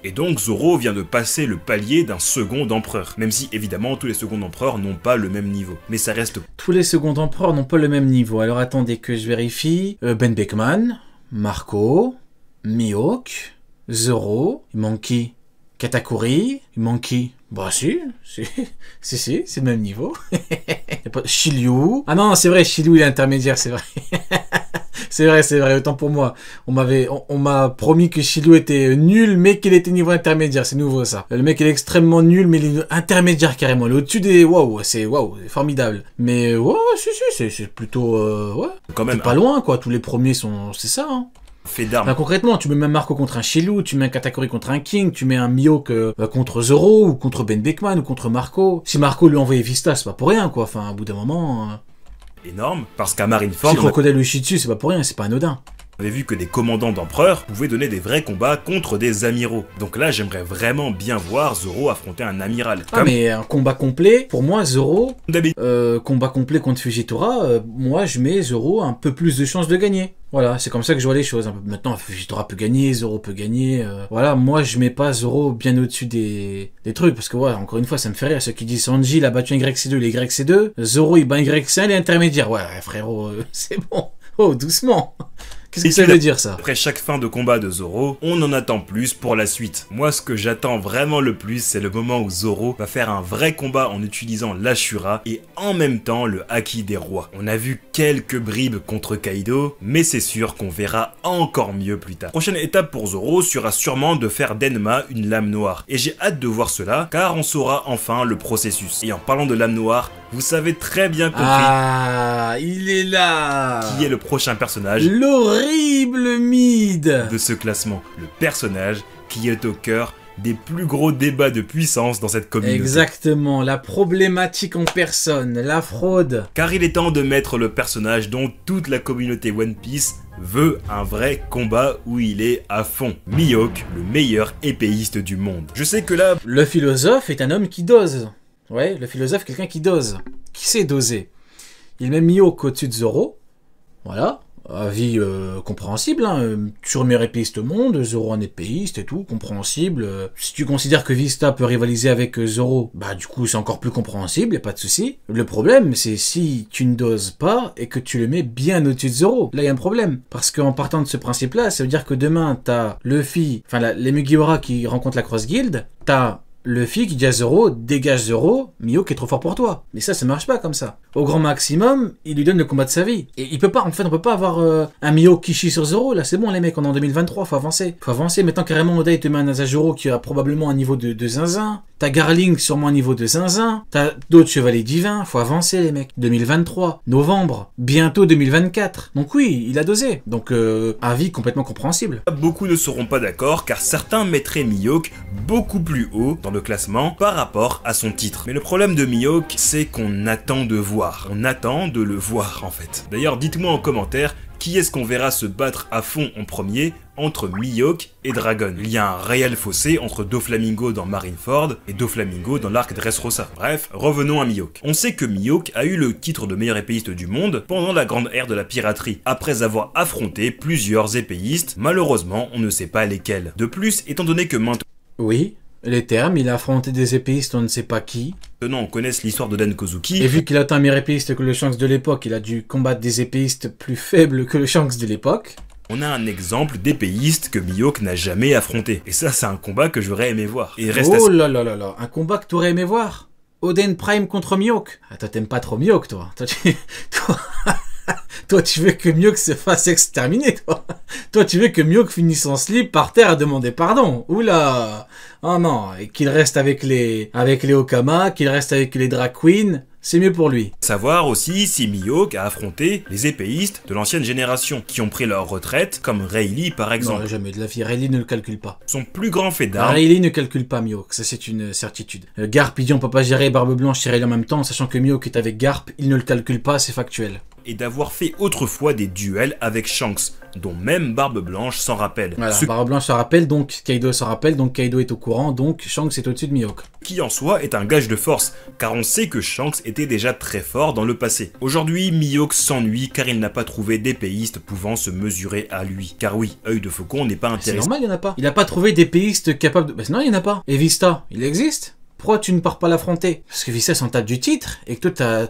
Et donc Zoro vient de passer le palier d'un second empereur, même si évidemment tous les seconds empereurs n'ont pas le même niveau, mais ça reste... Tous les seconds empereurs n'ont pas le même niveau, alors attendez que je vérifie. Ben Beckman, Marco, Mihawk, Zoro, il manque qui? Katakuri, il manque qui? Bah si, c'est le même niveau. Shiryu. Ah non, c'est vrai, Shiryu il est intermédiaire, c'est vrai. c'est vrai, autant pour moi. On m'a promis que Shiryu était nul, mais qu'il était niveau intermédiaire, c'est nouveau ça. Le mec il est extrêmement nul, mais il est intermédiaire carrément. Il est au-dessus des... Waouh, c'est formidable. Mais ouais, c'est plutôt... ouais, quand même pas loin quoi, tous les premiers sont... C'est ça, hein. Fait d'armes. Enfin, concrètement, tu mets même Marco contre un Shiryu, tu mets un Katakuri contre un King, tu mets un Mihawk contre Zoro, ou contre Ben Beckman, ou contre Marco. Si Marco lui a envoyé Vista, c'est pas pour rien, quoi. Enfin, au bout d'un moment... Énorme, parce qu'à Marineford... Si Crocodile Ushitsu, c'est pas pour rien, c'est pas anodin. On avait vu que des commandants d'empereurs pouvaient donner des vrais combats contre des amiraux. Donc là, j'aimerais vraiment bien voir Zoro affronter un amiral. Ah, mais un combat complet, pour moi, Zoro... D'habitude. Combat complet contre Fujitora, moi, je mets Zoro un peu plus de chances de gagner. Voilà, c'est comme ça que je vois les choses. Maintenant, Fujitora peut gagner, Zoro peut gagner. Voilà, moi, je mets pas Zoro bien au-dessus des trucs. Parce que, ouais, encore une fois, ça me fait rire. Ceux qui disent Sanji, il a battu un YC2, les YC2. Zoro, il bat un YC1, il est intermédiaire. Ouais, frérot, c'est bon. Oh, doucement. Qu'est-ce que ça veut dire ça? Après chaque fin de combat de Zoro, on en attend plus pour la suite. Moi, ce que j'attends vraiment le plus, c'est le moment où Zoro va faire un vrai combat en utilisant l'Ashura et en même temps le Haki des rois. On a vu quelques bribes contre Kaido, mais c'est sûr qu'on verra encore mieux plus tard. Prochaine étape pour Zoro sera sûrement de faire d'Enma une lame noire. Et j'ai hâte de voir cela, car on saura enfin le processus. Et en parlant de lame noire, vous savez très bien compris... Ah, il est là! Qui est le prochain personnage? L'horrible Mid de ce classement. Le personnage qui est au cœur des plus gros débats de puissance dans cette communauté. Exactement, la problématique en personne, la fraude. Car il est temps de mettre le personnage dont toute la communauté One Piece veut un vrai combat où il est à fond. Mihawk, le meilleur épéiste du monde. Je sais que là... Le philosophe est un homme qui dose. Ouais, le philosophe, quelqu'un qui dose, qui sait doser. Il met Mihawk au-dessus de Zoro, voilà, avis compréhensible, hein. Toujours meilleur épéiste au monde, Zoro un épéiste et tout, compréhensible. Si tu considères que Vista peut rivaliser avec Zoro, bah du coup c'est encore plus compréhensible, y a pas de souci. Le problème, c'est si tu ne doses pas et que tu le mets bien au-dessus de Zoro. Là, il y a un problème, parce qu'en partant de ce principe-là, ça veut dire que demain, t'as Luffy, enfin les Mugiwara qui rencontrent la Cross Guild, t'as Luffy qui dit à Zoro, dégage Zoro, Mihawk est trop fort pour toi. Mais ça marche pas comme ça. Au grand maximum, il lui donne le combat de sa vie. Et il peut pas, en fait, on peut pas avoir un Mihawk qui chie sur Zoro, là, c'est bon les mecs, on est en 2023, faut avancer. Faut avancer, maintenant carrément Oda il te met un Azajuro qui a probablement un niveau de zinzin. T'as Garling sûrement un niveau de zinzin. T'as d'autres chevaliers divins, faut avancer les mecs. 2023, novembre, bientôt 2024. Donc oui, il a dosé. Donc avis complètement compréhensible. Beaucoup ne seront pas d'accord car certains mettraient Mihawk beaucoup plus haut dans le classement par rapport à son titre. Mais le problème de Mihawk, c'est qu'on attend de voir. On attend de le voir en fait. D'ailleurs, dites-moi en commentaire qui est-ce qu'on verra se battre à fond en premier entre Mihawk et Dragon. Il y a un réel fossé entre Doflamingo dans Marineford et Doflamingo dans l'arc Dressrosa. Bref, revenons à Mihawk. On sait que Mihawk a eu le titre de meilleur épéiste du monde pendant la grande ère de la piraterie, après avoir affronté plusieurs épéistes, malheureusement on ne sait pas lesquels. De plus, étant donné que maintenant... Oui, les termes, il a affronté des épéistes, on ne sait pas qui. Maintenant on connaisse l'histoire de Dan Kozuki. Et vu qu'il a autant un meilleur épéiste que le Shanks de l'époque, il a dû combattre des épéistes plus faibles que le Shanks de l'époque. On a un exemple d'épéiste que Mihawk n'a jamais affronté. Et ça, c'est un combat que j'aurais aimé voir. Et reste oh là là là là, un combat que t'aurais aimé voir? Oden Prime contre Mihawk. Ah, toi, t'aimes pas trop Mihawk, toi. Toi, tu veux que Mihawk se fasse exterminer, toi. Toi, tu veux que Mihawk finisse en slip par terre à demander pardon. Oula. Oh non, et qu'il reste avec les Okama, qu'il reste avec les Drag Queens. C'est mieux pour lui. Savoir aussi si Mihawk a affronté les épéistes de l'ancienne génération, qui ont pris leur retraite, comme Rayleigh par exemple. Non, jamais de la vie, Rayleigh ne le calcule pas. Son plus grand fait d'armes... Rayleigh ne calcule pas Mihawk, ça c'est une certitude. Garp, il dit on peut pas gérer Barbe Blanche et Rayleigh en même temps, sachant que Mihawk est avec Garp, il ne le calcule pas, c'est factuel. et d'avoir fait autrefois des duels avec Shanks, dont même Barbe Blanche s'en rappelle. Voilà, Barbe Blanche s'en rappelle, donc Kaido s'en rappelle, donc Kaido est au courant, donc Shanks est au-dessus de Mihawk. Qui en soi est un gage de force, car on sait que Shanks était déjà très fort dans le passé. Aujourd'hui, Mihawk s'ennuie car il n'a pas trouvé d'épéiste pouvant se mesurer à lui. Car oui, œil de faucon n'est pas C'est intéressant. normal, il n'y en a pas. Il n'a pas trouvé d'épéiste capable de... Bah non, il n'y en a pas. Et Vista, il existe? Pourquoi tu ne pars pas l'affronter? Parce que Vista s'en tape du titre, et que toi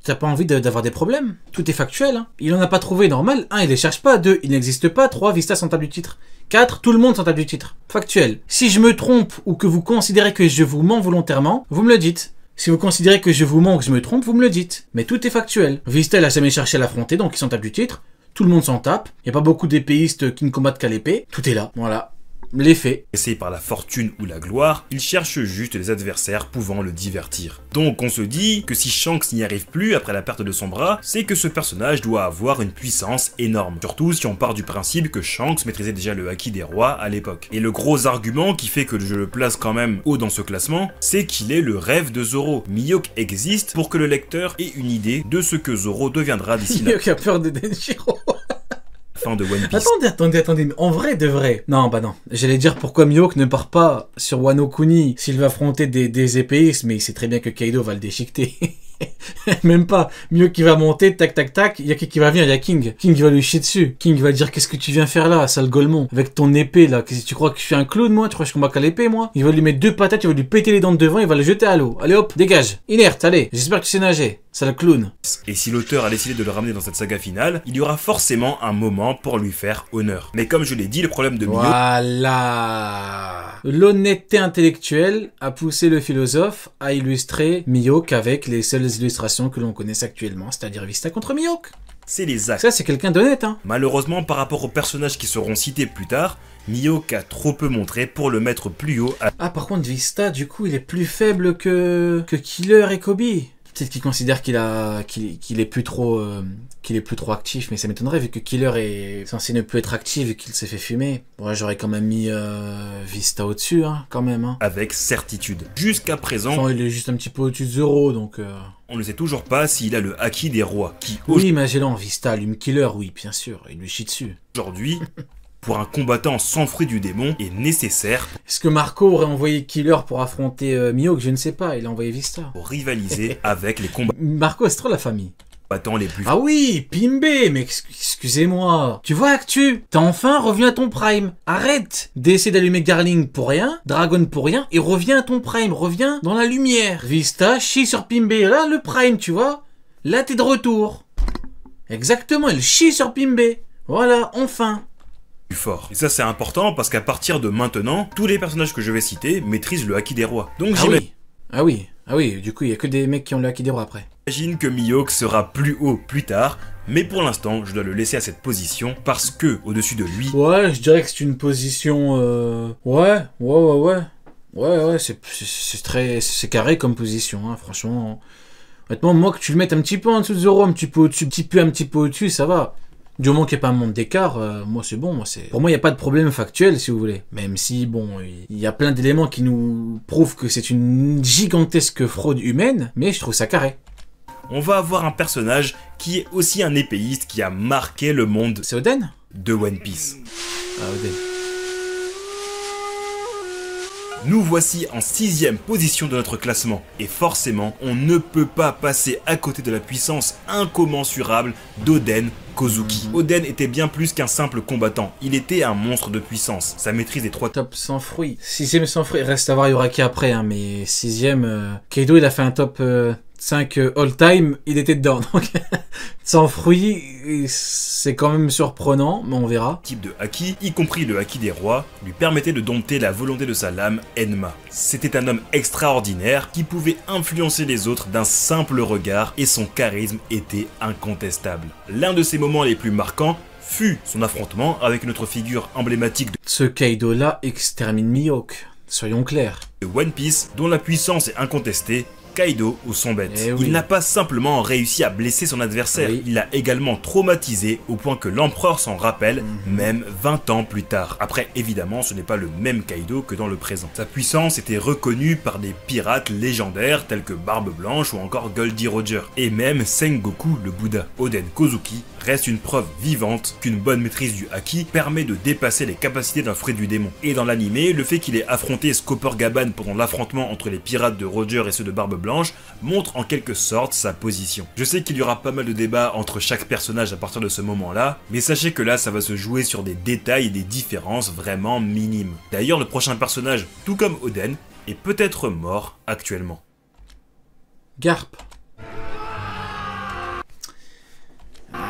t'as pas envie d'avoir des problèmes. Tout est factuel, hein. Il en a pas trouvé, normal. 1, il les cherche pas. 2, il n'existe pas. 3, Vista s'en tape du titre. 4, tout le monde s'en tape du titre. Factuel. Si je me trompe ou que vous considérez que je vous mens volontairement, vous me le dites. Si vous considérez que je vous mens ou que je me trompe, vous me le dites. Mais tout est factuel. Vista, il a jamais cherché à l'affronter, donc il s'en tape du titre. Tout le monde s'en tape. Il n'y a pas beaucoup d'épéistes qui ne combattent qu'à l'épée. Tout est là. Voilà. Les faits. Essayé par la fortune ou la gloire, il cherche juste des adversaires pouvant le divertir. Donc on se dit que si Shanks n'y arrive plus après la perte de son bras, c'est que ce personnage doit avoir une puissance énorme. Surtout si on part du principe que Shanks maîtrisait déjà le haki des rois à l'époque. Et le gros argument qui fait que je le place quand même haut dans ce classement, c'est qu'il est le rêve de Zoro. Mihawk existe pour que le lecteur ait une idée de ce que Zoro deviendra d'ici là. Mihawk a peur de Denjiro. Fin de One Piece. Attendez, en vrai de vrai. Non, bah non. J'allais dire pourquoi Mihawk ne part pas sur Wano Kuni s'il va affronter des épéistes, mais il sait très bien que Kaido va le déchiqueter. Même pas. Mihawk qui va monter, tac tac tac, il y a qui va venir, il y a King. King va lui chier dessus. King va dire qu'est-ce que tu viens faire là, sale Golemon, avec ton épée là. Tu crois que je suis un clown moi? Tu crois que je combats qu'à l'épée moi? Il va lui mettre 2 patates, il va lui péter les dents de devant, il va le jeter à l'eau. Allez hop, dégage. Inerte, allez. J'espère que tu sais nager. Sale clown. Et si l'auteur a décidé de le ramener dans cette saga finale, il y aura forcément un moment pour lui faire honneur. Mais comme je l'ai dit, le problème de Mihawk... Voilà. L'honnêteté intellectuelle a poussé le philosophe à illustrer Mihawk avec les seules illustrations que l'on connaisse actuellement, c'est-à-dire Vista contre Mihawk. c'est les actes. Ça, c'est quelqu'un d'honnête, hein. Malheureusement, par rapport aux personnages qui seront cités plus tard, Mihawk a trop peu montré pour le mettre plus haut à... Ah, par contre, Vista, du coup, il est plus faible que Killer et Kobe. Peut-être qu'il considère qu'il est plus trop actif, mais ça m'étonnerait vu que Killer est censé ne plus être actif et qu'il s'est fait fumer. Ouais, j'aurais quand même mis Vista au-dessus, hein, quand même. Hein. avec certitude. Jusqu'à présent, Enfin, il est juste un petit peu au-dessus de Zoro, donc... on ne sait toujours pas s'il a le haki des rois, qui Oui, Magellan, Vista allume Killer, oui, bien sûr, il lui chie dessus. aujourd'hui, pour un combattant sans fruit du démon, est nécessaire Est-ce que Marco aurait envoyé Killer pour affronter Mihawk? Je ne sais pas, il a envoyé Vista. pour rivaliser avec les Marco, c'est trop la famille. combattants les plus Ah oui, Pimbe, mais excusez-moi. Tu vois, Actu, t'as enfin revenu à ton prime. Arrête d'essayer d'allumer Garling pour rien, Dragon pour rien, et reviens à ton prime, reviens dans la lumière. Vista chie sur Pimbe, là le prime, tu vois. Là t'es de retour. Exactement, il chie sur Pimbe. Voilà, enfin. forts. Et ça c'est important parce qu'à partir de maintenant, tous les personnages que je vais citer maîtrisent le haki des rois. Donc Ah oui, du coup il y a que des mecs qui ont le haki des rois après. j'imagine que Mihawk sera plus haut plus tard, mais pour l'instant, je dois le laisser à cette position parce que, au-dessus de lui, Ouais, je dirais que c'est une position... Ouais, c'est carré comme position, hein, franchement. Honnêtement, moi, que tu le mettes un petit peu en dessous de Zoro, un petit peu au-dessus, un petit peu au-dessus, ça va. Du moment qu'il n'y a pas un monde d'écart, moi, c'est bon. Pour moi, il n'y a pas de problème factuel, si vous voulez. Même si, bon, il y a plein d'éléments qui nous prouvent que c'est une gigantesque fraude humaine, mais je trouve ça carré. on va avoir un personnage qui est aussi un épéiste qui a marqué le monde C'est Oden? de One Piece. Ah, Oden. Nous voici en 6ème position de notre classement, et forcément, on ne peut pas passer à côté de la puissance incommensurable d'Oden Kozuki. Oden était bien plus qu'un simple combattant, il était un monstre de puissance. Sa maîtrise des 3 Top sans fruits. 6ème sans fruits. Reste à voir Yoraki après, hein, mais 6ème... Kaido, il a fait un top 5 all-time, il était dedans. Donc, sans fruits, c'est quand même surprenant, mais on verra. types de haki, y compris le haki des rois, lui permettait de dompter la volonté de sa lame, Enma. C'était un homme extraordinaire qui pouvait influencer les autres d'un simple regard et son charisme était incontestable. L'un de ses moments les plus marquants fut son affrontement avec une autre figure emblématique Ce Kaido-là extermine Mihawk. Soyons clairs. de One Piece, dont la puissance est incontestée, Kaido ou son bête. Oui. Il n'a pas simplement réussi à blesser son adversaire, il l'a également traumatisé au point que l'empereur s'en rappelle, même 20 ans plus tard. Après, évidemment, ce n'est pas le même Kaido que dans le présent. Sa puissance était reconnue par des pirates légendaires tels que Barbe Blanche ou encore Goldie Roger, et même Sengoku le Bouddha. Oden Kozuki reste une preuve vivante qu'une bonne maîtrise du haki permet de dépasser les capacités d'un fruit du démon. Et dans l'anime, le fait qu'il ait affronté Scopper Gaban pendant l'affrontement entre les pirates de Roger et ceux de Barbe Blanche montre en quelque sorte sa position. Je sais qu'il y aura pas mal de débats entre chaque personnage à partir de ce moment-là, mais sachez que là ça va se jouer sur des détails et des différences vraiment minimes. D'ailleurs le prochain personnage, tout comme Oden, est peut-être mort actuellement. Garp. Aïe,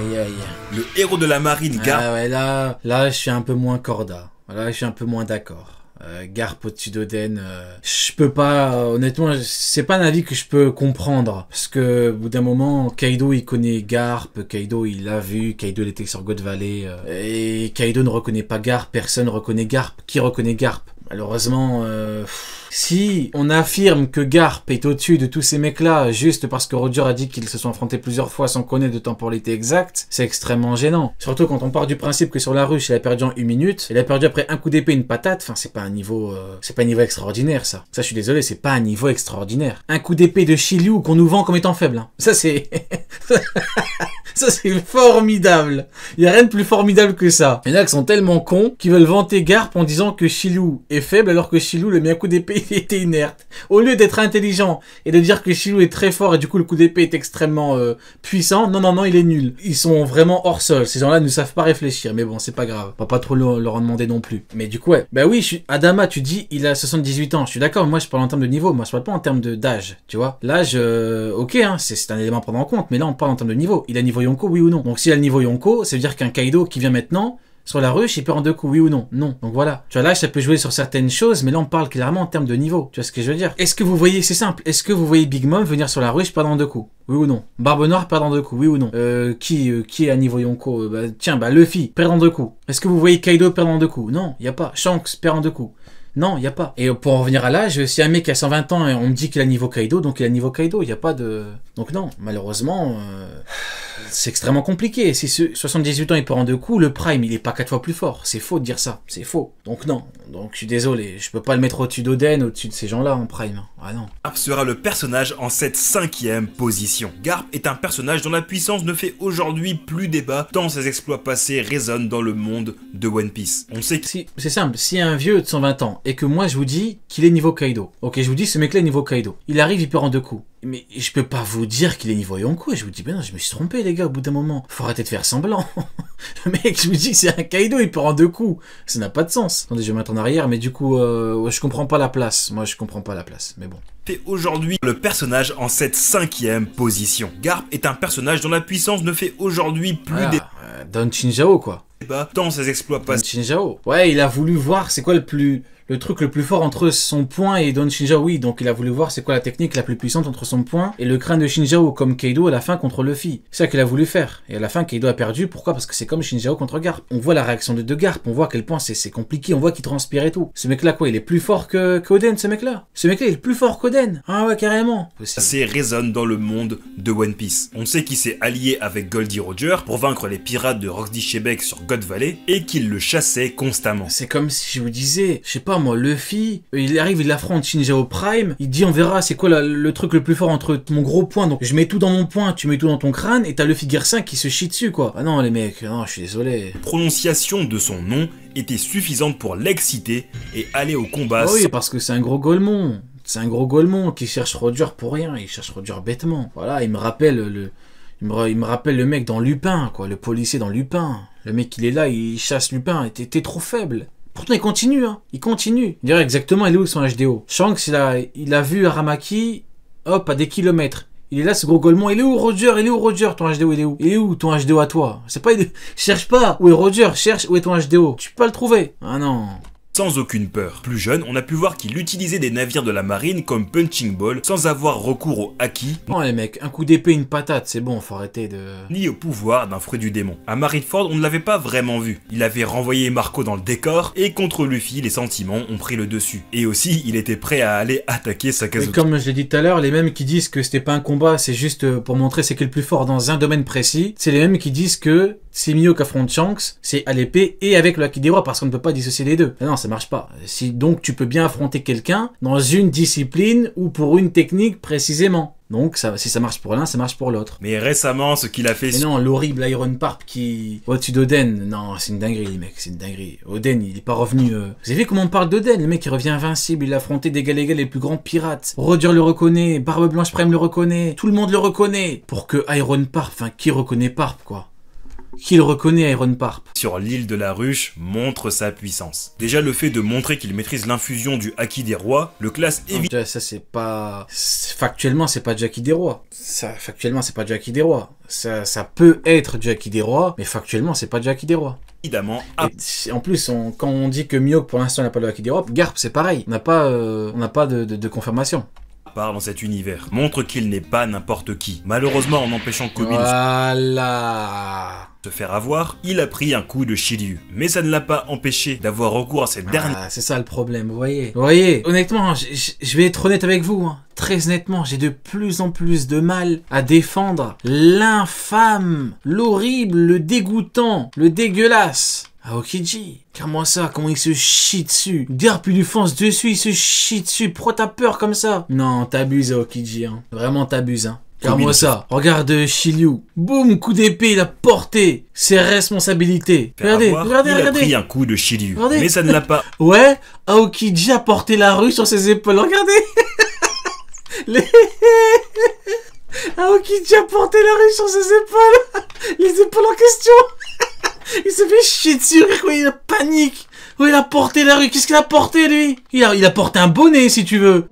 aïe, aïe. Le héros de la marine, Garp. Ah ouais, là, je suis un peu moins corda. Là, je suis un peu moins d'accord. Garp au-dessus d'Oden, je peux pas, honnêtement, c'est pas un avis que je peux comprendre. Parce que, au bout d'un moment, Kaido, il connaît Garp, Kaido, il l'a vu, Kaido, il était sur God Valley, et Kaido ne reconnaît pas Garp, personne ne reconnaît Garp. Qui reconnaît Garp? Malheureusement, si on affirme que Garp est au-dessus de tous ces mecs-là, juste parce que Roger a dit qu'ils se sont affrontés plusieurs fois sans connaître de temporalité exacte, c'est extrêmement gênant. Surtout quand on part du principe que sur la ruche, il a perdu en 1 minute, il a perdu après un coup d'épée, une patate, enfin c'est pas un niveau extraordinaire ça. Ça je suis désolé, c'est pas un niveau extraordinaire. Un coup d'épée de Shiryu qu'on nous vend comme étant faible, hein. Ça c'est... Ça c'est formidable. Il y a rien de plus formidable que ça. Il y en a qui sont tellement cons qu'ils veulent vanter Garp en disant que Shiryu est faible alors que Shiryu lui met un coup d'épée il était inerte. Au lieu d'être intelligent et de dire que Shiryu est très fort et du coup le coup d'épée est extrêmement puissant, non, il est nul. Ils sont vraiment hors sol. Ces gens-là ne savent pas réfléchir. Mais bon, c'est pas grave. On va pas trop leur en demander non plus. Mais du coup, ouais. Bah oui, Adama, tu dis il a 78 ans. Je suis d'accord. Moi, je parle en termes de niveau. Moi, je parle pas en termes d'âge. Tu vois. L'âge, ok, hein, c'est un élément à prendre en compte. Mais là, on parle en termes de niveau. Il a niveau Yonko, oui ou non? Donc, s'il a le niveau Yonko, ça veut dire qu'un Kaido qui vient maintenant, sur la ruche, il perd en 2 coups, oui ou non? Non. Donc voilà. Tu vois, là, ça peut jouer sur certaines choses, mais là, on parle clairement en termes de niveau. Tu vois ce que je veux dire? Est-ce que vous voyez, c'est simple, est-ce que vous voyez Big Mom venir sur la ruche perdre en 2 coups? Oui ou non? Barbe Noire perdre en 2 coups, oui ou non? Qui est à niveau Yonko? Luffy, perdre en 2 coups. Est-ce que vous voyez Kaido perdre en 2 coups? Non, y a pas. Shanks perd en 2 coups. Non, il n'y a pas. Et pour en revenir à l'âge, si un mec a 120 ans et on me dit qu'il a niveau Kaido, donc il a niveau Kaido, il n'y a pas de... Donc non, malheureusement, c'est extrêmement compliqué. Si 78 ans il peut en 2 coups, le Prime, il est pas 4 fois plus fort. C'est faux de dire ça, c'est faux. Donc non, donc je suis désolé, je peux pas le mettre au-dessus d'Oden, au-dessus de ces gens-là en Prime. Ah non. Garp sera le personnage en cette 5e position. Garp est un personnage dont la puissance ne fait aujourd'hui plus débat, tant ses exploits passés résonnent dans le monde de One Piece. On sait que... C'est simple, si un vieux de 120 ans, et que moi je vous dis qu'il est niveau Kaido, ok, je vous dis ce mec là est niveau Kaido, il arrive, il perd en 2 coups, mais je peux pas vous dire qu'il est niveau Yonko, et je vous dis ben non, je me suis trompé les gars, au bout d'un moment, faut arrêter de faire semblant. Le mec, je vous dis c'est un Kaido, il perd en 2 coups, ça n'a pas de sens. Attendez, je vais mettre en arrière, mais du coup je comprends pas la place, moi je comprends pas la place, mais bon. C'est aujourd'hui le personnage en cette 5e position. Garp est un personnage dont la puissance ne fait aujourd'hui plus débat. Don Chinjao quoi. Tant ses exploits passés. Don Chinjao. Ouais, il a voulu voir c'est quoi le truc le plus fort entre son poing et Don Chinjao, oui, donc il a voulu voir c'est quoi la technique la plus puissante entre son poing et le crâne de Chinjao, comme Kaido à la fin contre Luffy. C'est ça qu'il a voulu faire. Et à la fin, Kaido a perdu. Pourquoi? Parce que c'est comme Chinjao contre Garp. On voit la réaction de Garp, on voit à quel point c'est compliqué, on voit qu'il transpire et tout. Ce mec-là, quoi, il est plus fort qu'Oden, ce mec-là. Ce mec-là, il est plus fort qu'Oden. Ah ouais, carrément. Ça résonne dans le monde de One Piece. On sait qu'il s'est allié avec Goldie Roger pour vaincre les pirates de Roxy Shebeck sur God Valley et qu'il le chassait constamment. C'est comme si je vous disais, je sais pas moi, Luffy, il arrive, il affronte Shinjao Prime, il dit on verra c'est quoi le truc le plus fort entre mon gros poing, donc je mets tout dans mon poing, tu mets tout dans ton crâne, et t'as Luffy Gear 5 qui se chie dessus quoi. Ah non les mecs, non je suis désolé. La prononciation de son nom était suffisante pour l'exciter et aller au combat. Ah oui, parce que c'est un gros golemon. C'est un gros golemon qui cherche Roger pour rien, il cherche Roger bêtement. Voilà, il me rappelle le mec dans Lupin, quoi, le policier dans Lupin. Le mec il est là, il chasse Lupin, t'es trop faible. Pourtant il continue, hein. Il continue. Il dirait exactement il est où son HDO. Shanks il a vu Aramaki, hop, à des kilomètres. Il est là ce gros golemon. Il est où Roger? Il est où Roger? Ton HDO il est où? Il est où ton HDO à toi? C'est pas cherche pas où est Roger, cherche où est ton HDO. Tu peux pas le trouver. Ah non. sans aucune peur. Plus jeune, on a pu voir qu'il utilisait des navires de la marine comme punching ball sans avoir recours au haki. Non les mecs, un coup d'épée, une patate, c'est bon, faut arrêter de... Ni au pouvoir d'un fruit du démon. À Marineford, on ne l'avait pas vraiment vu. Il avait renvoyé Marco dans le décor, et contre Luffy, les sentiments ont pris le dessus. Et aussi, il était prêt à aller attaquer Sakazuki. Et comme je l'ai dit tout à l'heure, les mêmes qui disent que c'était pas un combat, c'est juste pour montrer c'est qui le plus fort dans un domaine précis, c'est les mêmes qui disent que si Mihawk affronte Shanks, c'est à l'épée et avec le haki des rois, parce qu'on ne peut pas dissocier les deux. Non, ça marche pas. Si donc tu peux bien affronter quelqu'un dans une discipline ou pour une technique précisément. Donc ça, si ça marche pour l'un, ça marche pour l'autre. Mais récemment, ce qu'il a fait... Mais non, l'horrible Iron Parp qui... au-dessus d'Oden, non, c'est une dinguerie les mecs, c'est une dinguerie. Oden, il est pas revenu... Vous avez vu comment on parle d'Oden? Le mec, il revient invincible, il a affronté d'égal à égal les plus grands pirates. Roger le reconnaît, Barbe Blanche Prime le reconnaît, tout le monde le reconnaît. Pour que Iron Parp, enfin, qui reconnaît Parp, quoi? Qui le reconnaît, Iron Parp? Sur l'île de la ruche montre sa puissance. Déjà le fait de montrer qu'il maîtrise l'infusion du haki des rois le classe évidemment. Ça c'est pas... Factuellement c'est pas du haki des rois. Factuellement c'est pas du haki des rois. Ça peut être du haki des rois, mais factuellement c'est pas du haki des rois. Évidemment. Et en plus, quand on dit que Mihawk pour l'instant n'a pas de haki des rois, Garp c'est pareil. On n'a pas de confirmation. Part dans cet univers, montre qu'il n'est pas n'importe qui. Malheureusement, en empêchant Kobe de se faire avoir, il a pris un coup de Shiryu. Mais ça ne l'a pas empêché d'avoir recours à cette dernière... C'est ça le problème, vous voyez. Vous voyez, honnêtement, je vais être honnête avec vous, hein. Très honnêtement, j'ai de plus en plus de mal à défendre l'infâme, l'horrible, le dégoûtant, le dégueulasse Aokiji. Car-moi ça, comment il se chie dessus. Garp il lui fonce dessus, il se chie dessus. Pourquoi t'as peur comme ça? Non, t'abuses Aokiji, hein. Vraiment t'abuses, hein. Car-moi ça, regarde Shiryu. Boum, coup d'épée, il a porté ses responsabilités. Regardez. Il a pris un coup de Shiryu, mais ça ne l'a pas... Ouais, Aokiji a porté la rue sur ses épaules, regardez. Aokiji a porté la rue sur ses épaules. Les épaules en question. Il se fait chier dessus, quoi, il a panique. Oh, il a porté la rue, qu'est-ce qu'il a porté, lui? Il a porté un bonnet, si tu veux.